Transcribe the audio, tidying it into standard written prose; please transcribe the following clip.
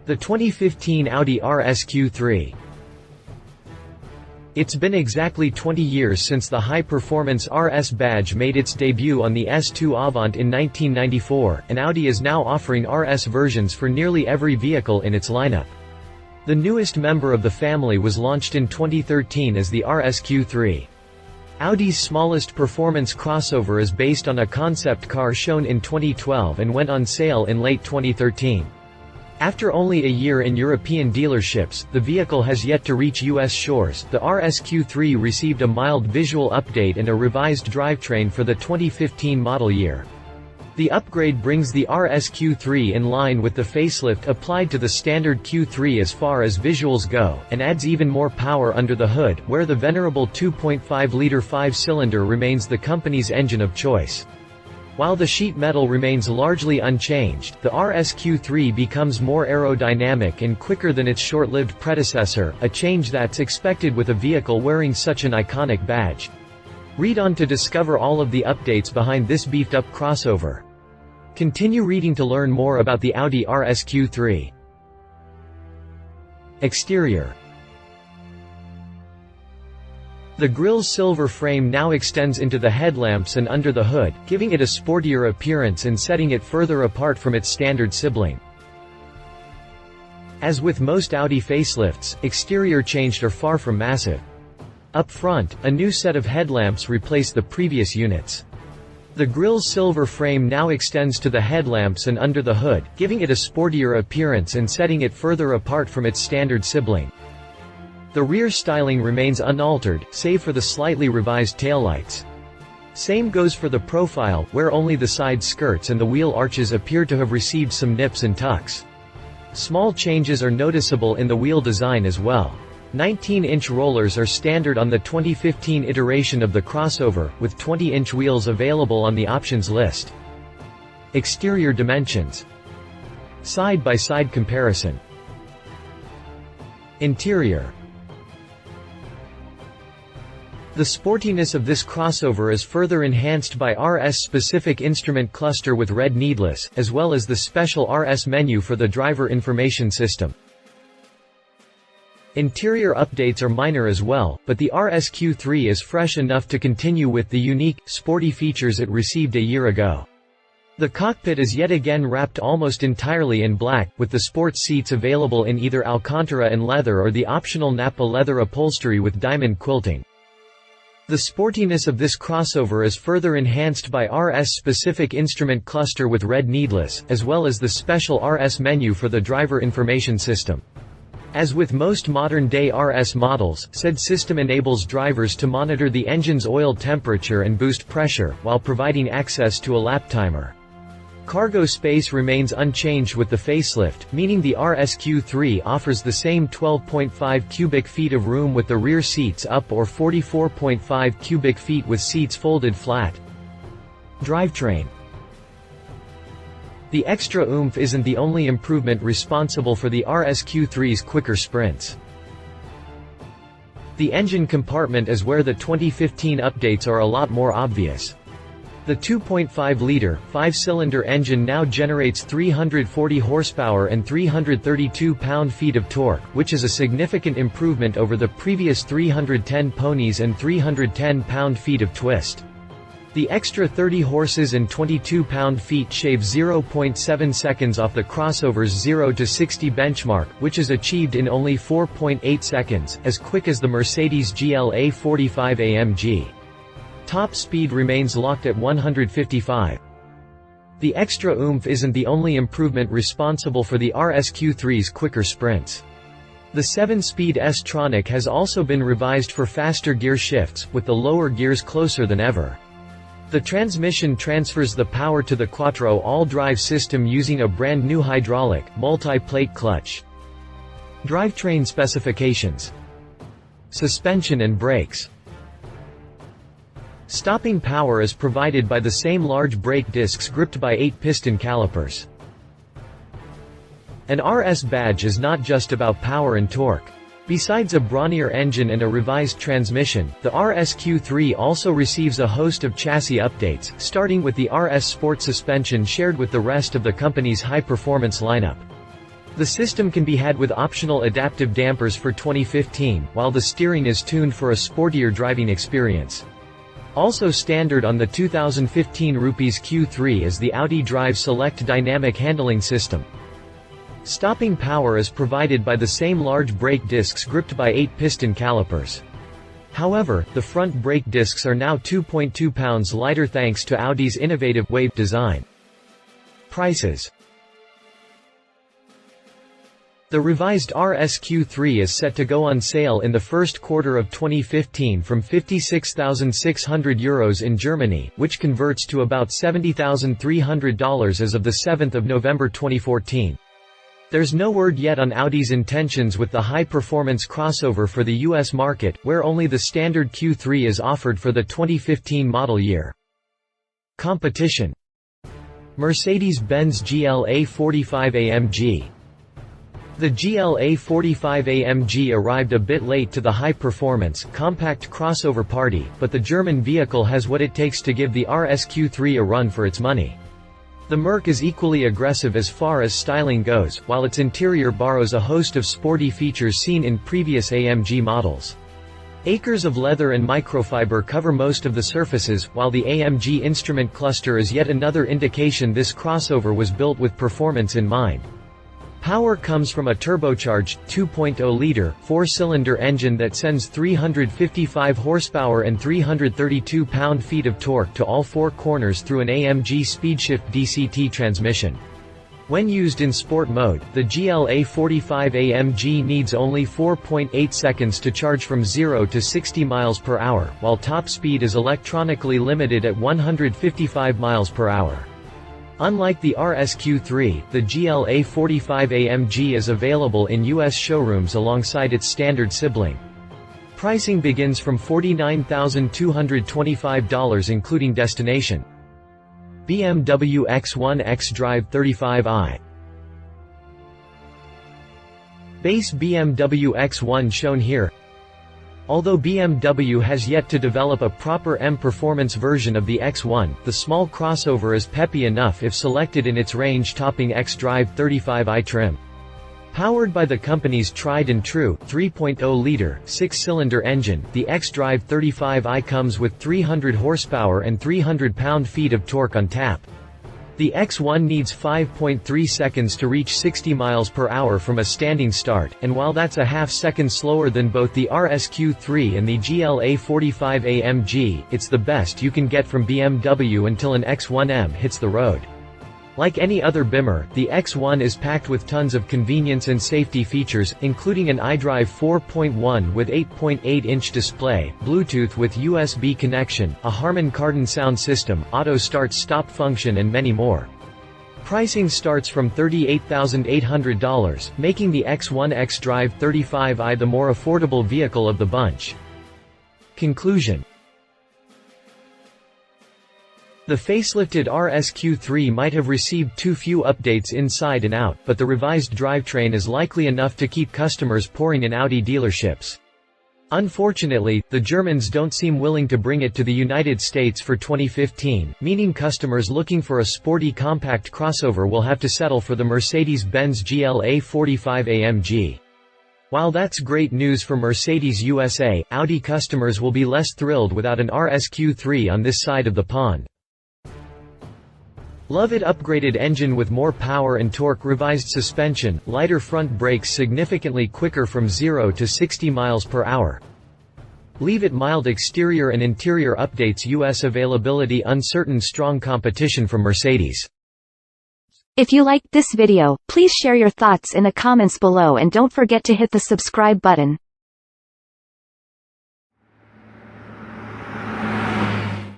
The 2015 Audi RS Q3. It's been exactly 20 years since the high-performance RS badge made its debut on the S2 Avant in 1994, and Audi is now offering RS versions for nearly every vehicle in its lineup. The newest member of the family was launched in 2013 as the RS Q3. Audi's smallest performance crossover is based on a concept car shown in 2012 and went on sale in late 2013. After only a year in European dealerships, the vehicle has yet to reach US shores. The RS Q3 received a mild visual update and a revised drivetrain for the 2015 model year. The upgrade brings the RS Q3 in line with the facelift applied to the standard Q3 as far as visuals go, and adds even more power under the hood, where the venerable 2.5-liter 5-cylinder remains the company's engine of choice. While the sheet metal remains largely unchanged, the RS Q3 becomes more aerodynamic and quicker than its short-lived predecessor, a change that's expected with a vehicle wearing such an iconic badge. Read on to discover all of the updates behind this beefed-up crossover. Continue reading to learn more about the Audi RS Q3. Exterior. The grille's silver frame now extends into the headlamps and under the hood, giving it a sportier appearance and setting it further apart from its standard sibling. As with most Audi facelifts, exterior changes are far from massive. Up front, a new set of headlamps replace the previous units. The grille's silver frame now extends to the headlamps and under the hood, giving it a sportier appearance and setting it further apart from its standard sibling. The rear styling remains unaltered, save for the slightly revised taillights. Same goes for the profile, where only the side skirts and the wheel arches appear to have received some nips and tucks. Small changes are noticeable in the wheel design as well. 19-inch rollers are standard on the 2015 iteration of the crossover, with 20-inch wheels available on the options list. Exterior dimensions. Side-by-side comparison. Interior. The sportiness of this crossover is further enhanced by RS-specific instrument cluster with red needless, as well as the special RS menu for the driver information system. Interior updates are minor as well, but the RS Q3 is fresh enough to continue with the unique, sporty features it received a year ago. The cockpit is yet again wrapped almost entirely in black, with the sports seats available in either Alcantara and leather or the optional Nappa leather upholstery with diamond quilting. The sportiness of this crossover is further enhanced by RS-specific instrument cluster with red needless, as well as the special RS menu for the driver information system. As with most modern-day RS models, said system enables drivers to monitor the engine's oil temperature and boost pressure, while providing access to a lap timer. Cargo space remains unchanged with the facelift, meaning the RS Q3 offers the same 12.5 cubic feet of room with the rear seats up or 44.5 cubic feet with seats folded flat. Drivetrain. The extra oomph isn't the only improvement responsible for the RS Q3's quicker sprints. The engine compartment is where the 2015 updates are a lot more obvious. The 2.5-liter, 5-cylinder engine now generates 340 horsepower and 332 pound-feet of torque, which is a significant improvement over the previous 310 ponies and 310 pound-feet of twist. The extra 30 horses and 22 pound-feet shave 0.7 seconds off the crossover's 0 to 60 benchmark, which is achieved in only 4.8 seconds, as quick as the Mercedes GLA 45 AMG. Top speed remains locked at 155. The extra oomph isn't the only improvement responsible for the RS Q3's quicker sprints. The 7-speed S-tronic has also been revised for faster gear shifts, with the lower gears closer than ever. The transmission transfers the power to the Quattro all-drive system using a brand new hydraulic, multi-plate clutch. Drivetrain specifications. Suspension and brakes. Stopping power is provided by the same large brake discs gripped by 8 piston calipers. An RS badge is not just about power and torque. Besides a brawnier engine and a revised transmission, the RS Q3 also receives a host of chassis updates, starting with the RS Sport suspension shared with the rest of the company's high-performance lineup. The system can be had with optional adaptive dampers for 2015, while the steering is tuned for a sportier driving experience. Also standard on the 2015 RS Q3 is the Audi Drive Select dynamic handling system. Stopping power is provided by the same large brake discs gripped by 8 piston calipers. However, the front brake discs are now 2.2 pounds lighter thanks to Audi's innovative wave design. Prices. The revised RS Q3 is set to go on sale in the first quarter of 2015 from €56,600 in Germany, which converts to about $70,300 as of the 7th of November 2014. There's no word yet on Audi's intentions with the high-performance crossover for the US market, where only the standard Q3 is offered for the 2015 model year. Competition. Mercedes-Benz GLA 45 AMG. The GLA 45 AMG arrived a bit late to the high-performance, compact crossover party, but the German vehicle has what it takes to give the RS Q3 a run for its money. The Merc is equally aggressive as far as styling goes, while its interior borrows a host of sporty features seen in previous AMG models. Acres of leather and microfiber cover most of the surfaces, while the AMG instrument cluster is yet another indication this crossover was built with performance in mind. Power comes from a turbocharged, 2.0-liter, 4-cylinder engine that sends 355 horsepower and 332 pound-feet of torque to all four corners through an AMG SpeedShift DCT transmission. When used in sport mode, the GLA 45 AMG needs only 4.8 seconds to charge from 0 to 60 miles per hour, while top speed is electronically limited at 155 miles per hour. Unlike the RS Q3, the GLA 45 AMG is available in US showrooms alongside its standard sibling. Pricing begins from $49,225 including destination. BMW X1 xDrive 35i. Base BMW X1 shown here. Although BMW has yet to develop a proper M-performance version of the X1, the small crossover is peppy enough if selected in its range-topping xDrive 35i trim. Powered by the company's tried-and-true, 3.0-liter, 6-cylinder engine, the xDrive 35i comes with 300 horsepower and 300 pound-feet of torque on tap. The X1 needs 5.3 seconds to reach 60 miles per hour from a standing start, and while that's a half-second slower than both the RS Q3 and the GLA 45 AMG, it's the best you can get from BMW until an X1M hits the road. Like any other Bimmer, the X1 is packed with tons of convenience and safety features, including an iDrive 4.1 with 8.8-inch display, Bluetooth with USB connection, a Harman Kardon sound system, auto start-stop function and many more. Pricing starts from $38,800, making the X1 xDrive 35i the more affordable vehicle of the bunch. Conclusion. The facelifted RS Q3 might have received too few updates inside and out, but the revised drivetrain is likely enough to keep customers pouring in Audi dealerships. Unfortunately, the Germans don't seem willing to bring it to the United States for 2015, meaning customers looking for a sporty compact crossover will have to settle for the Mercedes-Benz GLA 45 AMG. While that's great news for Mercedes USA, Audi customers will be less thrilled without an RS Q3 on this side of the pond. Love it upgraded engine with more power and torque, revised suspension, lighter front brakes, significantly quicker from 0 to 60 miles per hour. Leave it mild exterior and interior updates, US availability uncertain, strong competition from Mercedes. If you liked this video, please share your thoughts in the comments below and don't forget to hit the subscribe button.